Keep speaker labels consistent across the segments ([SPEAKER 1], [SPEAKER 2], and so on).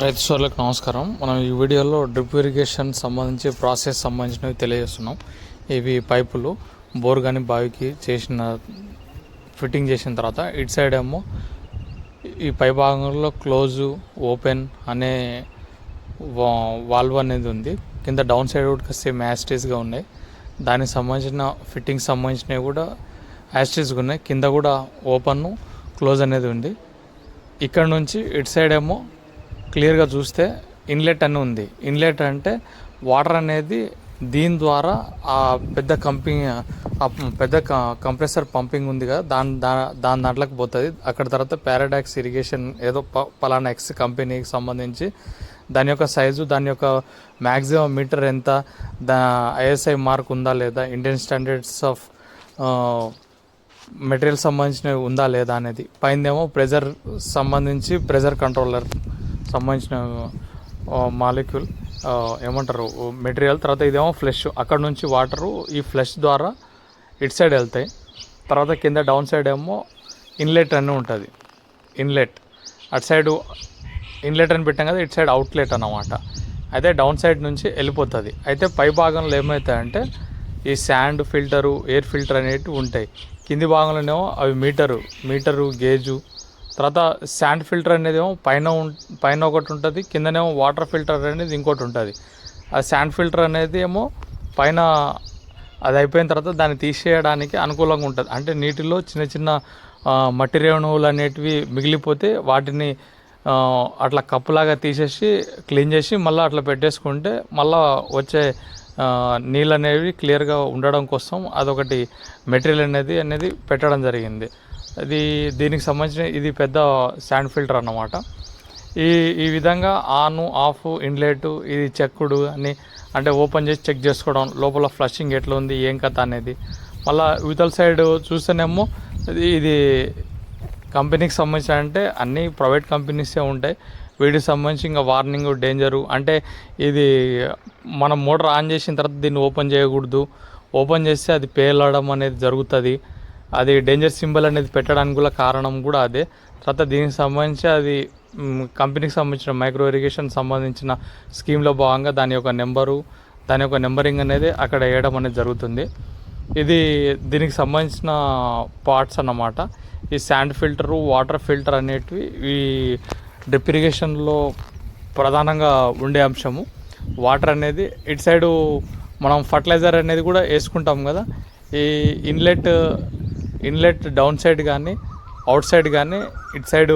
[SPEAKER 1] రైతు సోదరులకు నమస్కారం. మనం ఈ వీడియోలో డ్రిప్ ఇరిగేషన్ సంబంధించి ప్రాసెస్ సంబంధించినవి తెలియజేస్తున్నాం. ఇవి పైపులు బోర్ కానీ బావికి ఫిట్టింగ్ చేసిన తర్వాత ఇటు సైడ్ ఏమో ఈ పై భాగంలో క్లోజు ఓపెన్ అనే వాల్వ్ అనేది ఉంది. కింద డౌన్ సైడ్ కూడా సేమ్ యాస్టీస్గా ఉన్నాయి. దానికి సంబంధించిన ఫిట్టింగ్ సంబంధించినవి కూడా యాస్టీస్గా ఉన్నాయి. కింద కూడా ఓపెన్ క్లోజ్ అనేది ఉంది. ఇక్కడ నుంచి ఇటు సైడ్ ఏమో క్లియర్గా చూస్తే ఇన్లెట్ అని ఉంది. ఇన్లెట్ అంటే వాటర్ అనేది దీని ద్వారా ఆ పెద్ద కంప్రెసర్ పంపింగ్ ఉంది కదా, దాని దాంట్లోకి పోతుంది. అక్కడ తర్వాత పారాడాక్స్ ఇరిగేషన్ ఏదో పలానా ఎక్స్ కంపెనీకి సంబంధించి దాని యొక్క సైజు, దాని యొక్క మ్యాక్సిమం మీటర్ ఎంత, ఐఎస్ఐ మార్క్ ఉందా లేదా, ఇండియన్ స్టాండర్డ్స్ ఆఫ్ మెటీరియల్ సంబంధించినవి ఉందా లేదా అనేది. పైందేమో ప్రెజర్ సంబంధించి ప్రెజర్ కంట్రోలర్ సంబంధించిన మాలిక్యూల్ ఏమంటారు మెటీరియల్. తర్వాత ఇదేమో ఫ్లష్, అక్కడ నుంచి వాటరు ఈ ఫ్లష్ ద్వారా ఇటు సైడ్ వెళ్తాయి. తర్వాత కింద డౌన్ సైడ్ ఏమో ఇన్లెట్ అని ఉంటుంది. ఇన్లెట్ అటు సైడు ఇన్లెట్ అని పెట్టాం కదా, ఇటు సైడ్ అవుట్లెట్ అన్నమాట. అయితే డౌన్ సైడ్ నుంచి వెళ్ళిపోతుంది. అయితే పై భాగంలో ఏమవుతాయంటే ఈ శాండ్ ఫిల్టరు, ఎయిర్ ఫిల్టర్ అనేవి ఉంటాయి. కింది భాగంలోనేమో అవి మీటరు గేజు. తర్వాత శాండ్ ఫిల్టర్ అనేది ఏమో పైన ఒకటి ఉంటుంది, కిందనేమో వాటర్ ఫిల్టర్ అనేది ఇంకోటి ఉంటుంది. ఆ శాండ్ ఫిల్టర్ అనేది ఏమో పైన అది అయిపోయిన తర్వాత దాన్ని తీసేయడానికి అనుకూలంగా ఉంటుంది. అంటే నీటిలో చిన్న చిన్న మట్టి రేణువులు అనేటివి మిగిలిపోతే వాటిని అట్లా కప్పులాగా తీసేసి క్లీన్ చేసి మళ్ళీ అట్లా పెట్టేసుకుంటే మళ్ళీ వచ్చే నీళ్ళు అనేవి క్లియర్గా ఉండడం కోసం అదొకటి మెటీరియల్ అనేది పెట్టడం జరిగింది. దీనికి సంబంధించిన ఇది పెద్ద శాండ్ ఫిల్టర్ అన్నమాట. ఈ విధంగా ఆన్ ఆఫ్ ఇన్లెట్ ఇది చెక్కుడు అని అంటే ఓపెన్ చేసి చెక్ చేసుకోవడం, లోపల ఫ్లషింగ్ ఎట్లా ఉంది ఏం కథ అనేది. మళ్ళీ యువతల సైడ్ చూస్తేనేమో ఇది కంపెనీకి సంబంధించి అంటే అన్నీ ప్రైవేట్ కంపెనీసే ఉంటాయి. వీటికి సంబంధించి ఇంకా వార్నింగ్, డేంజరు అంటే ఇది మనం మోటార్ ఆన్ చేసిన తర్వాత దీన్ని ఓపెన్ చేయకూడదు, ఓపెన్ చేస్తే అది పేలడం అనేది జరుగుతుంది. అది డేంజర్ సింబల్ అనేది పెట్టడానికి కూడా కారణం కూడా అదే. తర్వాత దీనికి సంబంధించి అది కంపెనీకి సంబంధించిన మైక్రో ఇరిగేషన్ సంబంధించిన స్కీమ్లో భాగంగా దాని యొక్క నెంబరింగ్ అనేది అక్కడ వేయడం అనేది జరుగుతుంది. దీనికి సంబంధించిన పార్ట్స్ అన్నమాట. ఈ శాండ్ ఫిల్టరు, వాటర్ ఫిల్టర్ అనేటివి ఈ డ్రిప్ ఇరిగేషన్లో ప్రధానంగా ఉండే అంశము. వాటర్ అనేది ఇటు సైడు మనం ఫర్టిలైజర్ అనేది కూడా వేసుకుంటాం కదా, ఈ ఇన్లెట్ డౌన్ సైడ్ కానీ అవుట్ సైడ్ కానీ ఇటు సైడు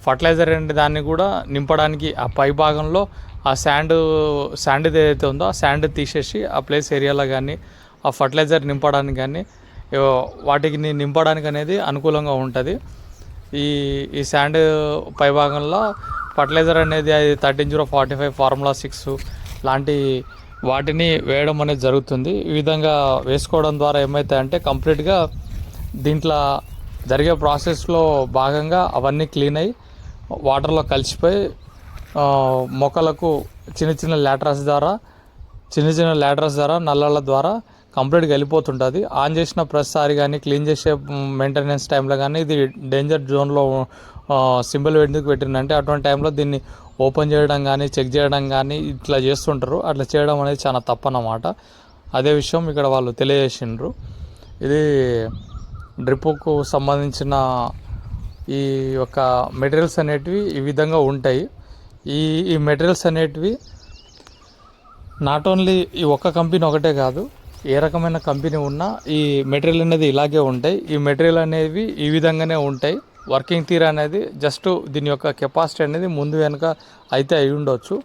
[SPEAKER 1] ఫర్టిలైజర్ అనే దాన్ని కూడా నింపడానికి ఆ పై భాగంలో ఆ శాండ్ ఏదైతే ఉందో ఆ శాండ్ తీసేసి ఆ ప్లేస్ ఏరియాలో కానీ ఆ ఫర్టిలైజర్ నింపడానికి కానీ వాటికి నింపడానికి అనేది అనుకూలంగా ఉంటుంది. ఈ శాండ్ పై భాగంలో ఫర్టిలైజర్ అనేది 13045 ఫార్ములా 6 లాంటి వాటిని వేయడం అనేది జరుగుతుంది. ఈ విధంగా వేసుకోవడం ద్వారా ఏమవుతాయంటే కంప్లీట్గా దీంట్లో జరిగే ప్రాసెస్లో భాగంగా అవన్నీ క్లీన్ అయ్యి వాటర్లో కలిసిపోయి మొక్కలకు చిన్న చిన్న ల్యాటరస్ ద్వారా నల్లల ద్వారా కంప్లీట్గా వెళ్ళిపోతుంటుంది. ఆన్ చేసిన ప్రతిసారి కానీ క్లీన్ చేసే మెయింటెనెన్స్ టైంలో కానీ ఇది డేంజర్ జోన్లో సింబల్ ఎందుకు పెట్టిందంటే అటువంటి టైంలో దీన్ని ఓపెన్ చేయడం కానీ చెక్ చేయడం కానీ ఇట్లా చేస్తుంటారు. అట్లా చేయడం అనేది చాలా తప్పన్నమాట. అదే విషయం ఇక్కడ వాళ్ళు తెలియజేసిండ్రు. ఇది డ్రిప్పుకు సంబంధించిన ఈ యొక్క మెటీరియల్స్ అనేటివి ఈ విధంగా ఉంటాయి. ఈ మెటీరియల్స్ అనేటివి నాట్ ఓన్లీ ఈ ఒక్క కంపెనీ ఒకటే కాదు, ఏ రకమైన కంపెనీ ఉన్నా ఈ మెటీరియల్ అనేది ఇలాగే ఉంటాయి. ఈ మెటీరియల్ అనేవి ఈ విధంగానే ఉంటాయి. వర్కింగ్ తీరు అనేది జస్ట్ దీని యొక్క కెపాసిటీ అనేది ముందు వెనుక అయితే అయి ఉండొచ్చు.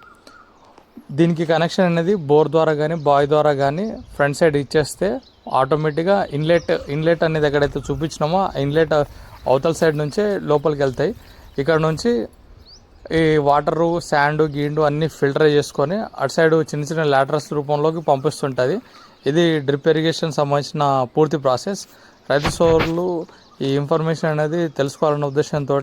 [SPEAKER 1] దీనికి కనెక్షన్ అనేది బోర్ ద్వారా కానీ బాయ్ ద్వారా కానీ ఫ్రంట్ సైడ్ ఇచ్చేస్తే ఆటోమేటిక్గా ఇన్లెట్ అనేది ఎక్కడైతే చూపించినామో ఆ ఇన్లెట్ అవతల సైడ్ నుంచే లోపలికి వెళ్తాయి. ఇక్కడ నుంచి ఈ వాటరు, శాండ్, గీండు అన్నీ ఫిల్టర్ చేసుకొని అటు సైడ్ చిన్న చిన్న ల్యాటరస్ రూపంలోకి పంపిస్తుంటుంది. ఇది డ్రిప్ ఇరిగేషన్ సంబంధించిన పూర్తి ప్రాసెస్. రైతు సోదరులు ఈ ఇన్ఫర్మేషన్ అనేది తెలుసుకోవాలన్న ఉద్దేశంతో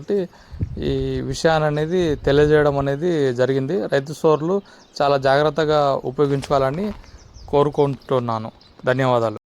[SPEAKER 1] ఈ విషయాన్ని అనేది తెలియజేయడం అనేది జరిగింది. రైతు సోదరులు చాలా జాగ్రత్తగా ఉపయోగించుకోవాలని కోరుకుంటున్నాను. ధన్యవాదాలు.